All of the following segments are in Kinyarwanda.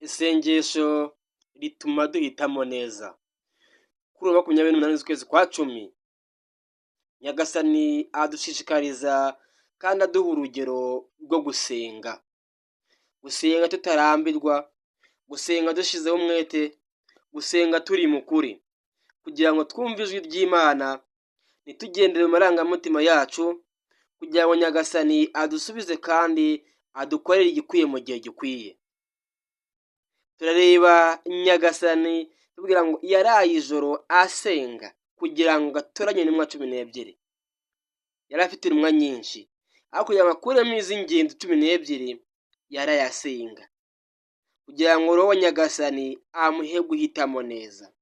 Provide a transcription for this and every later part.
Isengesho rituma duhitamo neza. Kuri uwa 28 z'ukwezi kwa cumi, Nyagasani adushishikariza kandi aduha urugero rwo gusenga. Gusenga tutarambirwa, gusenga dushizeho umwete, gusenga turi mu kuri, kugira ngo twumve ijwi ry'Imana, ntitugendere mu marangamutima yacu, kugira ngo Nyagasani adusubize kandi adukorere igikwiye mu gihe gikwiye. Turareba Nyagasani tubwira ngo yaraye ijoro asenga kugira ngo atoranye intumwa 12. Yari afite intumwa nyinshi, ariko kugira ngo akuremo iz'ingenzi 12 yarayasenga, kugira ngo roho Nyagasani amuhe guhitamo neza.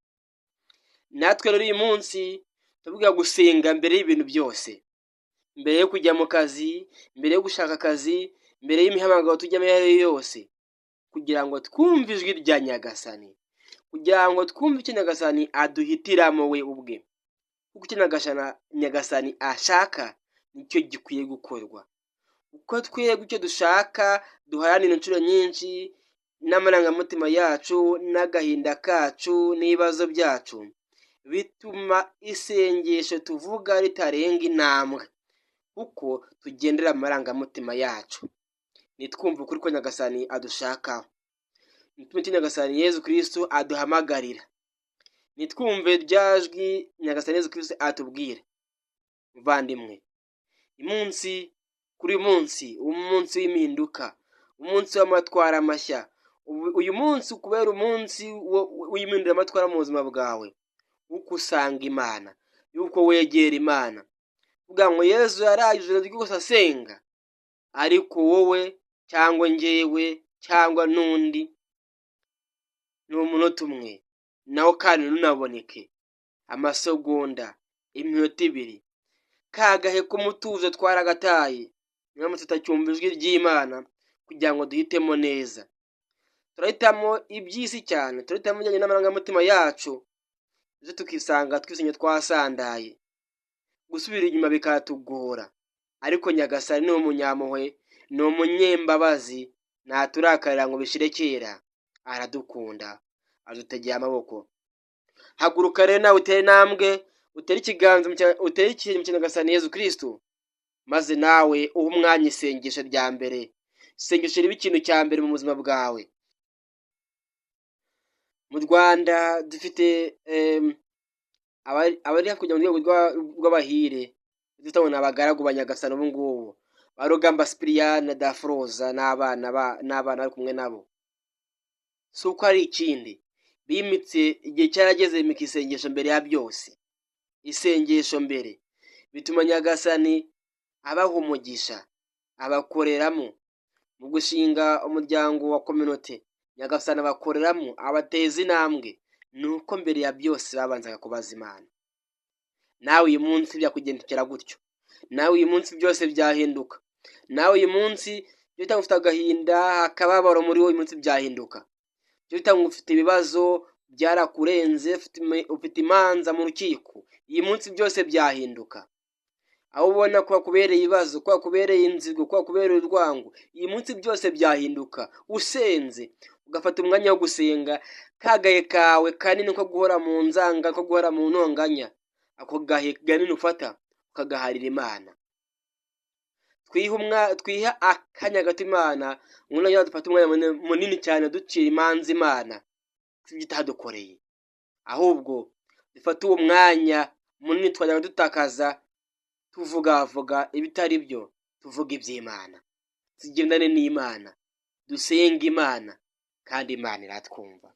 Natwe rero uyu munsi tuvuga gusenga mbere y'ibintu byose, mbere yo kujya mu kazi, mbere yo gushaka akazi, mbere y'imihamagaro tujyamo iyo ari yo yose, kugira ngo twumve ijwi rya Nyagasani, kugira ngo twumve icyo Nyagasani aduhitiramo we ubwe, kuko icyo Nyagasani ashaka nicyo gikwiye gukorwa. Uko twebwe icyo dushaka duharanira inshuro nyinshi n'amarangamutima yacu n'agahinda kacu n'ibibazo byacu, bituma isengesho tuvuga ritarenga intambwe, kuko tugendera mu marangamutima yacu. Nitwumva ukuri ko Nyagasani adushakaho, nitwumve Nyagasani Yezu Kristo aduhamagarira, nitwumve rya jwi Nyagasani Yezu Kristo atubwira. Muvandimwe, kuri uyu munsi, umunsi w'impinduka, umunsi w'amatwara mashya, uyu munsi kubera umunsi w'impindura amatwara mu buzima bwawe, uko usanga Imana, yuko wegera Imana. Uvuga ngo Yezu yaraye ijoro ryose asenga, ariko wowe cyangwa njyewe cyangwa n'undi ni umunota umwe, nawo kandi ntunaboneke, amasegonda, iminota 2, kagahe k'umutuzo twaragataye, niyo mpamvu tutacyumva ijwi ry'Imana, kugira ngo duhitemo neza. Turahitamo iby'isi cyane, turahitamo ibijyanye n'amarangamutima yacu, ejo tukisanga twisenye twasandaye, gusubira inyuma bikatugora. Ariko Nyagasani ni umunyampuhwe, ni umunyembabazi, ntaturakarira ngo bishire kera, aradukunda, adutegeye amaboko. Haguruka rero nawe utere intambwe, utere ikiganza, utere ikintu cya Nyagasani Yezu Kristo, maze nawe uha umwanya isengesho rya mbere. Isengesho riba ikintu cya mbere mu buzima bwawe. Mu Rwanda dufite abari kujya mu rwego rw'abahire, dutabona abagaragu ba Nyagasani ubu ngubu, ba Rugamba Sipiriyani, Dafroza n'abana bari kumwe nabo. Si uko ari ikindi, bimitse igihe cyarageze bimika isengesho mbere ya byose. Isengesho mbere bituma Nyagasani abaha umugisha, abakoreramo mu gushinga umuryango wa community. Nyagasani abakoreramo, abateza intambwe, nuko mbere ya byose babanzaga kubaza Imana. Nawe uyu munsi byakugendekera gutyo, nawe uyu munsi byose byahinduka, nawe uyu munsi iyo utanga ufite agahinda, akababaro muri wowe, uyu munsi byahinduka. Iyo utanga ufite ibibazo byarakurenze, ufite imanza mu rukiko, uyu munsi byose byahinduka. Aho ubona ko kubereye ibibazo, ko kubereye inzigo, ko kubereye urwango, uyu munsi byose byahinduka. Usenze ugafata umwanya wo gusenga, kagaye kawe kanini ko guhora mu nzanga, ko guhora mu ntonganya, ako gahe ganini ufata ukagaharira Imana. Twiha akanya gato Imana, nk'uno dufata umwanya munini cyane ducira imanza Imana byitadukoreye, ahubwo dufata uwo mwanya munini twajyaga dutakaza tuvuga ibitari byo, tuvuga iby'Imana, tugendane n'Imana, dusenga Imana, kandi Imana iratwumva.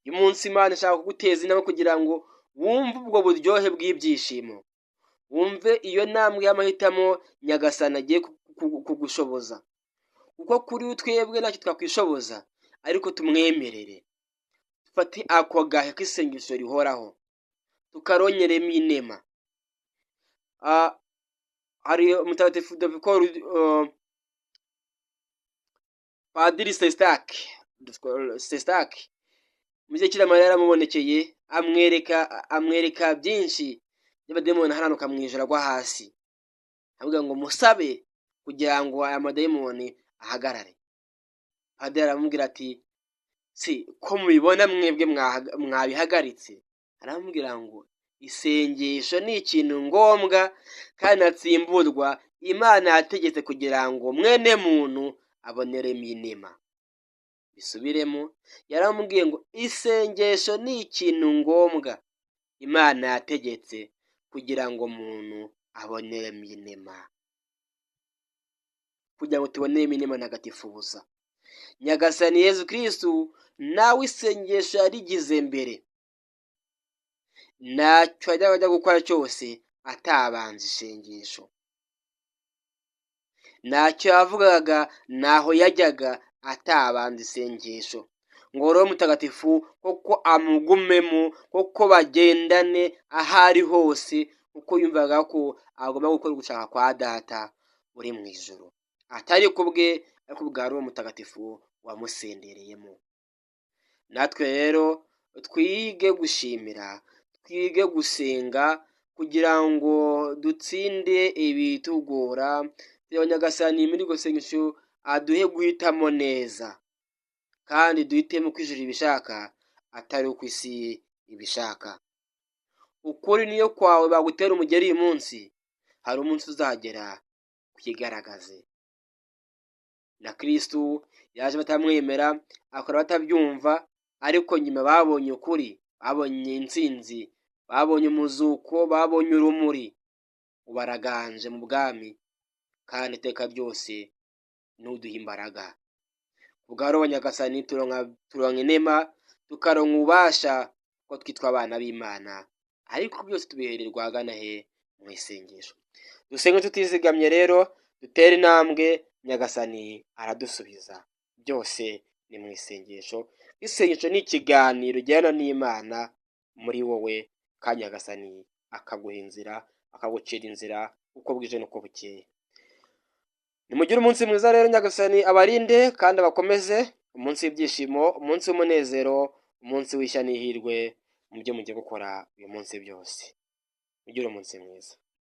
Uyu munsi Imana ishaka kuguteza intambwe kugira ngo wumve ubwo buryohe bw'ibyishimo, wumve iyo ntambwe y'amahitamo Nyagasani agiye kugushoboza. Kuko kuri twebwe ntacyo twakwishoboza, ariko tumwemerere, dufate ako gahe k'isengesho rihoraho, tukaronyeremo inema. Hari umutagatifu Padiri Sesitaki, mu gihe cy'Imana yaramubonekeye, amwereka byinshi by'abadayimoni aharanuka mu ijoro agwa hasi, avuga ngo musabe kugira ngo aya madayimoni ahagarare. Padiri aramubwira ati si ko mubibona mwebwe mwabihagaritse? Aramubwira ngo isengesho ni ikintu ngombwa kandi ntatsimburwa Imana yategetse kugira ngo mwene muntu aboneremo inema. Bisubiremo, yaramubwiye ngo isengesho ni ikintu ngombwa Imana yategetse kugira ngo umuntu aboneremo inema, kugira ngo tuboneremo inema ntagatifuza. Nyagasani Yezu Kristu nawe isengesho yarigize mbere, ntacyo ajya gukora cyose atabanza isengesho, ntacyo yavugaga naho yajyaga atabanza isengesho, ngo Roho Mutagatifu koko amugumemo, koko bagendane aho ari hose, kuko yumvaga ko agomba gukora ugushaka kwa Data uri mu ijuru, atari kubwe ariko bwa Roho Mutagatifu wamusendereyemo. Natwe rero twige gushimira, twige gusenga kugira ngo dutsinde ibitugora. Nyagasani muri iryo sengesho aduhe guhitamo neza, kandi duhitemo ko ijuru ibishaka atari uko isi ibishaka. Ukuri niyo kwawe bagutera umugeri uyu munsi, hari umunsi uzagera kukigaragaze. Na Kristu yaje batamwemera, akora batabyumva, ariko nyuma babonye ukuri, babonye intsinzi, babonye umuzuko, babonye urumuri, ubaraganje mu bwami, kandi iteka ryose n'uduha imbaraga. Ubwa Roho Nyagasani turonka inema, tukaronka ububasha ko twitwa abana b'Imana, ariko byose tubihererwa ahagana he? Mu isengesho. Dusenge tutizigamye rero, dutere intambwe, Nyagasani aradusubiza. Byose ni mu isengesho. Isengesho ni ikiganiro ujyana n'Imana muri wowe, kandi Nyagasani akaguha inzira, akagucira inzira uko bwije n'uko bukeye. Nimugire umunsi mwiza rero, Nyagasani abarinde kandi abakomeze, umunsi w'ibyishimo, umunsi w'umunezero, umunsi w'ishya n'ihirwe mu byo mugiye gukora uyu munsi byose. Mugire umunsi mwiza.